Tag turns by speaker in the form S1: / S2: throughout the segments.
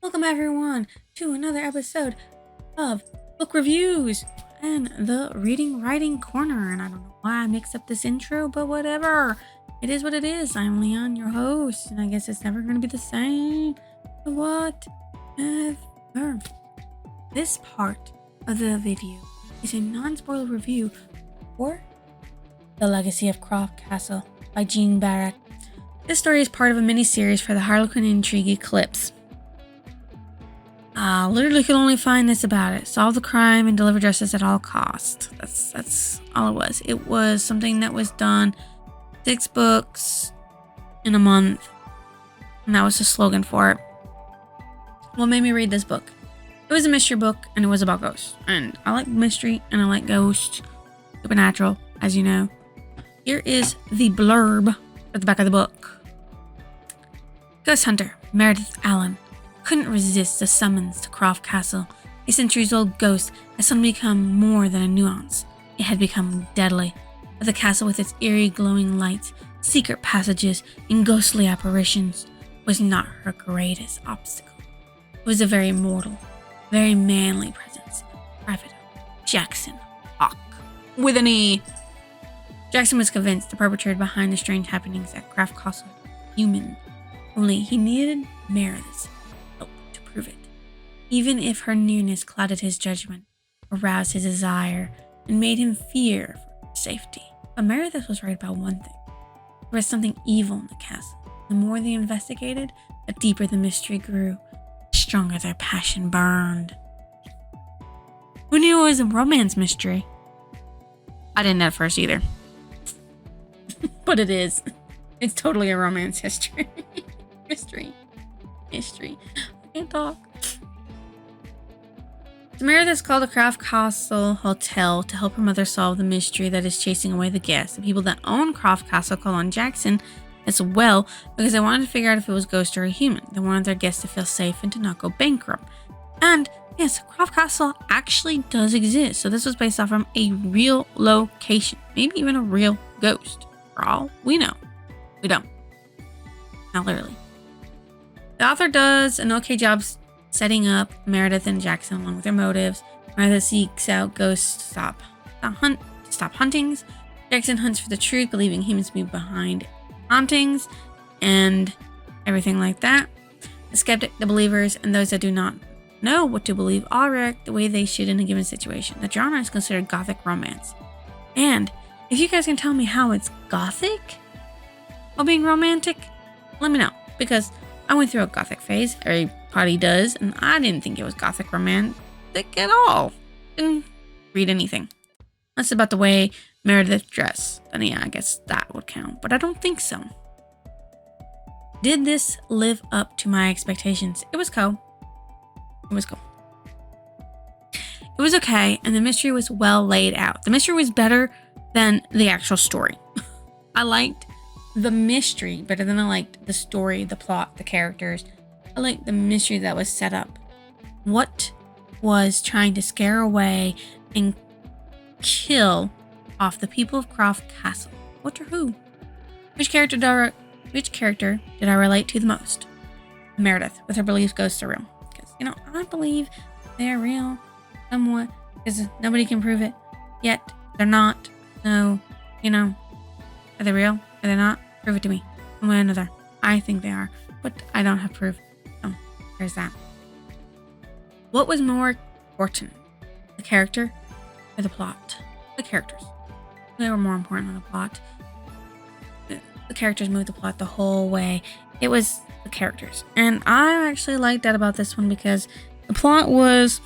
S1: Welcome everyone to another episode of Book Reviews and the Reading Writing Corner. And I don't know why I mixed up this intro, but whatever. It is what it is. I'm Leon, your host, and I guess it's never going to be the same. Whatever. This part of the video is a non-spoiler review for The Legacy of Croft Castle by Jean Barrett. This story is part of a mini-series for the Harlequin Intrigue Eclipse. Literally could only find this about it. Solve the crime and deliver justice at all costs. That's all it was. It was something that was done 6 books in a month. And that was the slogan for it. What made me read this book? It was a mystery book and it was about ghosts. And I like mystery and I like ghosts. Supernatural, as you know. Here is the blurb at the back of the book. Ghost hunter Meredith Allen couldn't resist the summons to Croft Castle. A centuries-old ghost had suddenly become more than a nuance. It had become deadly. But the castle with its eerie glowing lights, secret passages, and ghostly apparitions was not her greatest obstacle. It was a very mortal, very manly presence. Private Jackson Hawk. With an E. Jackson was convinced the perpetrator behind the strange happenings at Croft Castle was human. Only he needed Meredith's prove it. Even if her nearness clouded his judgment, aroused his desire, and made him fear for her safety. But Meredith was right about one thing. There was something evil in the castle. The more they investigated, the deeper the mystery grew, the stronger their passion burned. Who knew it was a romance mystery? I didn't at first either. But it is. It's totally a romance history. Mystery. Can't talk. Meredith is called the Croft Castle Hotel to help her mother solve the mystery that is chasing away the guests. The people that own Croft Castle call on Jackson as well because they wanted to figure out if it was a ghost or a human. They wanted their guests to feel safe and to not go bankrupt. And yes, Croft Castle actually does exist. So this was based off from a real location, maybe even a real ghost. For all we know, we don't. Not literally. The author does an okay job setting up Meredith and Jackson along with their motives. Meredith seeks out ghosts to stop hauntings. Jackson hunts for the truth, believing humans move behind hauntings and everything like that. The skeptic, the believers, and those that do not know what to believe all react the way they should in a given situation. The genre is considered gothic romance. And if you guys can tell me how it's gothic while being romantic, let me know, because I went through a gothic phase. Everybody does, and I didn't think it was gothic romantic at all. Didn't read anything. That's about the way Meredith dressed. Then yeah, I guess that would count, but I don't think so. Did this live up to my expectations? It was cool. It was okay, and the mystery was well laid out. The mystery was better than the actual story. I liked the mystery better than I liked the story, the plot, the characters. I liked the mystery that was set up. What was trying to scare away and kill off the people of Croft Castle? What or who? Which character did I relate to the most? Meredith, with her beliefs ghosts are real. Because, I believe they're real somewhat. Because nobody can prove it. Yet, they're not. So, are they real? Are they not? Prove it to me. One way or another. I think they are, but I don't have proof. So, there's that. What was more important? The character or the plot? The characters. They were more important than the plot. The characters moved the plot the whole way. It was the characters. And I actually liked that about this one because the plot was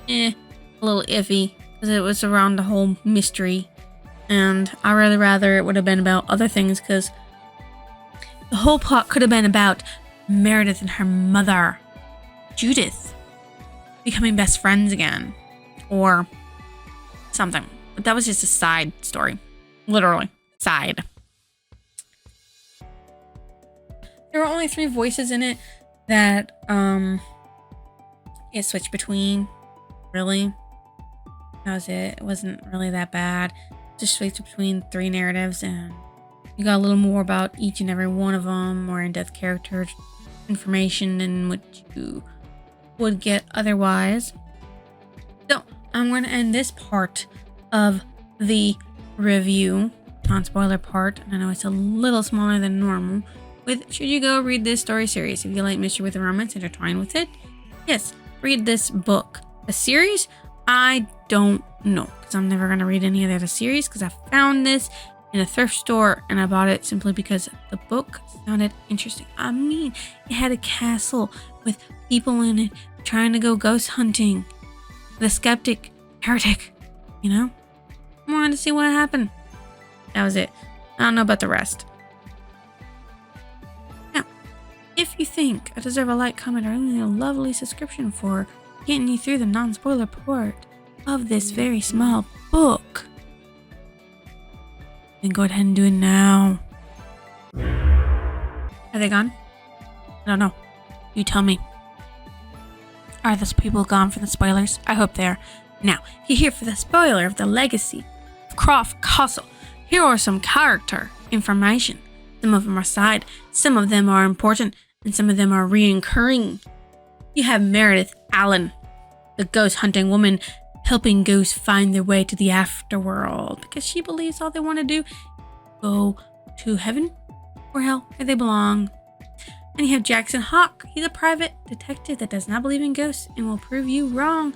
S1: a little iffy because it was around the whole mystery. And I really rather it would have been about other things because the whole plot could have been about Meredith and her mother, Judith, becoming best friends again. Or something. But that was just a side story. Literally. Side. There were only 3 voices in it that it switched between. Really. That was it. It wasn't really that bad. Just switched between 3 narratives and you got a little more about each and every one of them, more in-depth character information and what you would get otherwise. So I'm going to end this part of the review, non-spoiler part, and I know it's a little smaller than normal, with should you go read this story series if you like mystery with romance intertwined with it. Yes, read this book. The series, I don't know, because I'm never going to read any of the other series, because I found this in a thrift store and I bought it simply because the book sounded interesting. I mean, it had a castle with people in it trying to go ghost hunting. The skeptic, heretic, you know? I wanted to see what happened. That was it. I don't know about the rest. Now, if you think I deserve a like, comment, or even a lovely subscription for getting you through the non-spoiler part of this very small book, then go ahead and do it now. Are they gone? I don't know. You tell me. Are those people gone for the spoilers? I hope they are. Now, you're here for the spoiler of the legacy of Croft Castle. Here are some character information. Some of them are side, some of them are important, and some of them are reoccurring. You have Meredith Allen, the ghost hunting woman, helping ghosts find their way to the afterworld because she believes all they want to do is go to heaven or hell, where they belong. And you have Jackson Hawk. He's a private detective that does not believe in ghosts and will prove you wrong.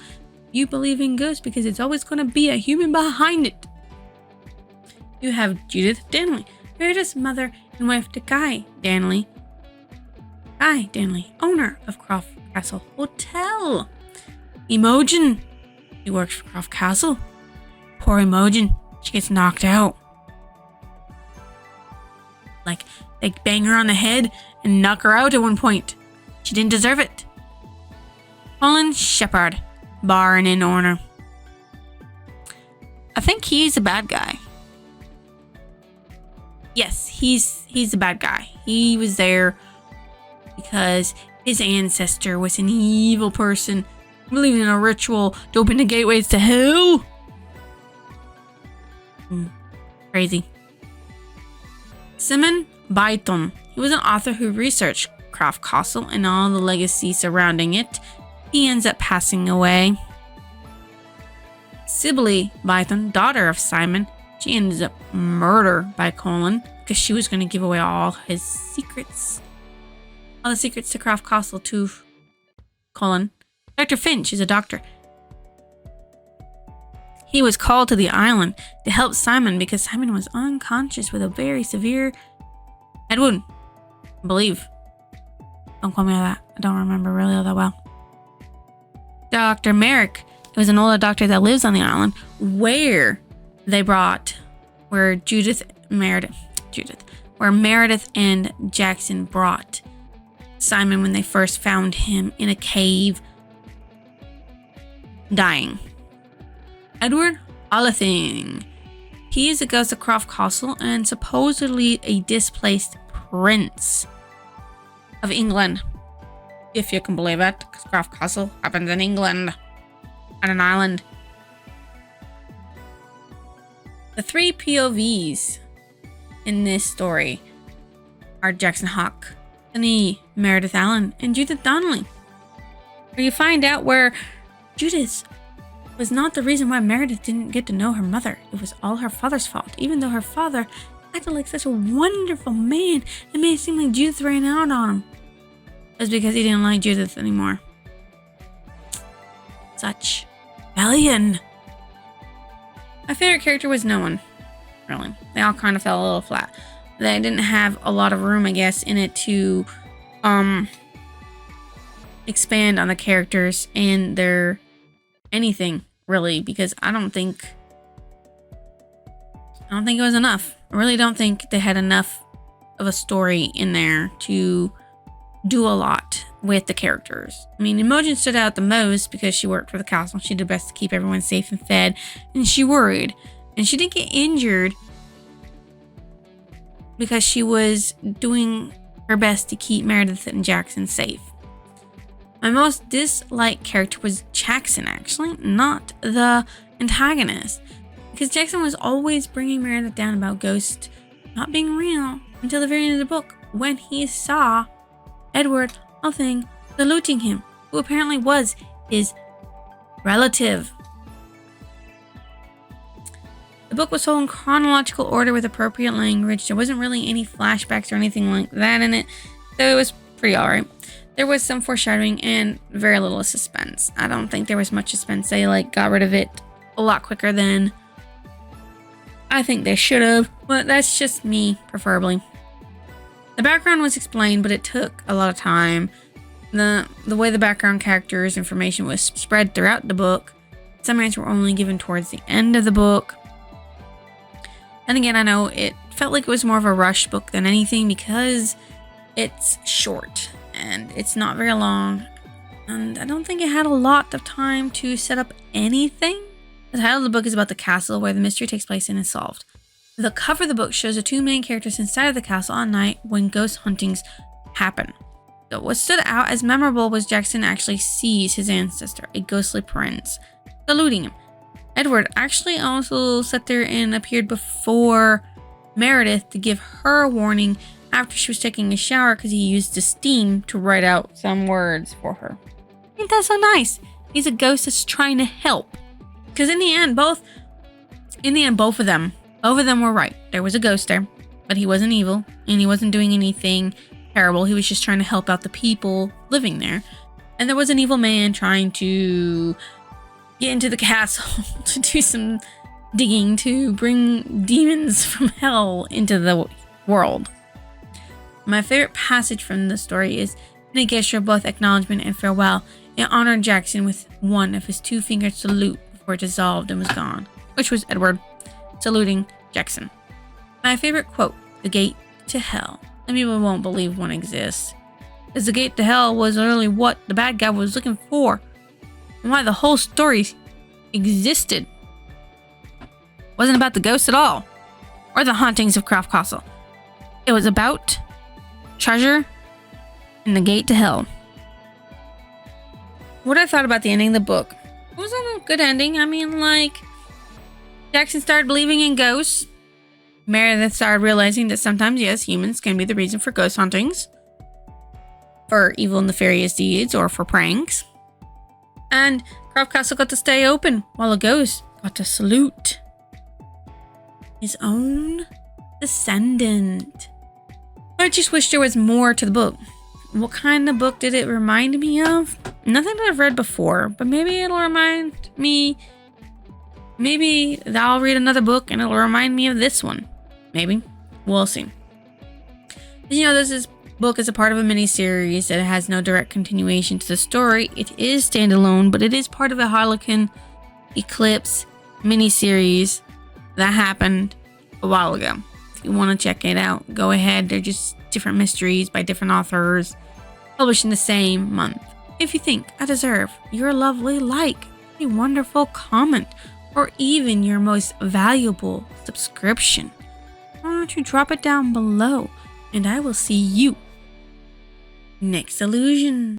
S1: You believe in ghosts because it's always going to be a human behind it. You have Judith Danley, Meredith's mother and wife to Guy Danley. Guy Danley, owner of Croft Castle Hotel. Imogen. He works for Croft Castle. Poor Imogen. She gets knocked out. Like, they bang her on the head and knock her out at one point. She didn't deserve it. Colin Shepard, bar and inn owner. I think he's a bad guy. Yes, he's a bad guy. He was there because his ancestor was an evil person, believed in a ritual to open the gateways to hell. Crazy. Simon Byton. He was an author who researched Croft Castle and all the legacy surrounding it. He ends up passing away. Sibylle Byton, daughter of Simon, she ends up murdered by Colin because she was going to give away all his secrets. All the secrets to Croft Castle to Colin. Dr. Finch is a doctor. He was called to the island to help Simon because Simon was unconscious with a very severe head wound, I believe. Don't quote me on that. I don't remember really all that well. Dr. Merrick. He was an older doctor that lives on the island where Meredith and Jackson brought Simon when they first found him in a cave dying. Edward Oliphant. He is a ghost of Croft Castle and supposedly a displaced prince of England. If you can believe it, because Croft Castle happens in England, on an island. The three POVs in this story are Jackson Hawk, Annie, Meredith Allen, and Judith Donnelly. Where you find out where Judith was not the reason why Meredith didn't get to know her mother. It was all her father's fault, even though her father acted like such a wonderful man and made it seem like Judith ran out on him. It was because he didn't like Judith anymore. Such rebellion. My favorite character was no one, really. They all kind of fell a little flat. They didn't have a lot of room, I guess, in it to expand on the characters and their anything, really, because I don't think it was enough. I really don't think they had enough of a story in there to do a lot with the characters. I mean, Imogen stood out the most because she worked for the castle. She did best to keep everyone safe and fed, and she worried. And she didn't get injured because she was doing her best to keep Meredith and Jackson safe. My most disliked character was Jackson, actually, not the antagonist. Because Jackson was always bringing Meredith down about ghosts not being real until the very end of the book when he saw Edward Elthing saluting him. who apparently was his relative. The book was told in chronological order with appropriate language. There wasn't really any flashbacks or anything like that in it, so it was pretty alright. There was some foreshadowing and very little suspense. I don't think there was much suspense. They got rid of it a lot quicker than I think they should have, but that's just me, preferably. The background was explained, but it took a lot of time. The way the background characters' information was spread throughout the book. Some answers were only given towards the end of the book. And again, I know it felt like it was more of a rush book than anything because it's short and it's not very long. And I don't think it had a lot of time to set up anything. The title of the book is about the castle where the mystery takes place and is solved. The cover of the book shows the two main characters inside of the castle at night when ghost huntings happen. So what stood out as memorable was Jackson actually sees his ancestor, a ghostly prince, saluting him. Edward actually also sat there and appeared before Meredith to give her a warning after she was taking a shower because he used the steam to write out some words for her. Ain't that so nice? He's a ghost that's trying to help. Because in the end, both of them were right. There was a ghost there, but he wasn't evil and he wasn't doing anything terrible. He was just trying to help out the people living there. And there was an evil man trying to get into the castle to do some digging to bring demons from hell into the world. My favorite passage from the story is in a gesture of both acknowledgement and farewell. It honored Jackson with one of his 2 finger salute before it dissolved and was gone, which was Edward saluting Jackson. My favorite quote, "The gate to hell." Some people won't believe one exists, as the gate to hell was literally what the bad guy was looking for, and why the whole story existed. Wasn't about the ghosts at all, or the hauntings of Croft Castle. It was about treasure and the gate to hell. What I thought about the ending of the book. It wasn't a good ending. I mean, Jackson started believing in ghosts. Meredith started realizing that sometimes, yes, humans can be the reason for ghost hauntings, for evil nefarious deeds, or for pranks. And Croft Castle got to stay open, while a ghost got to salute his own descendant. I just wish there was more to the book. What kind of book did it remind me of? Nothing that I've read before, but maybe it'll remind me. Maybe I'll read another book and it'll remind me of this one. Maybe. We'll see. This book is a part of a mini-series that has no direct continuation to the story. It is standalone, but it is part of a Harlequin Eclipse mini-series that happened a while ago. If you want to check it out, go ahead. They're just different mysteries by different authors published in the same month. If you think I deserve your lovely like, a wonderful comment, or even your most valuable subscription, why don't you drop it down below, and I will see you next illusion.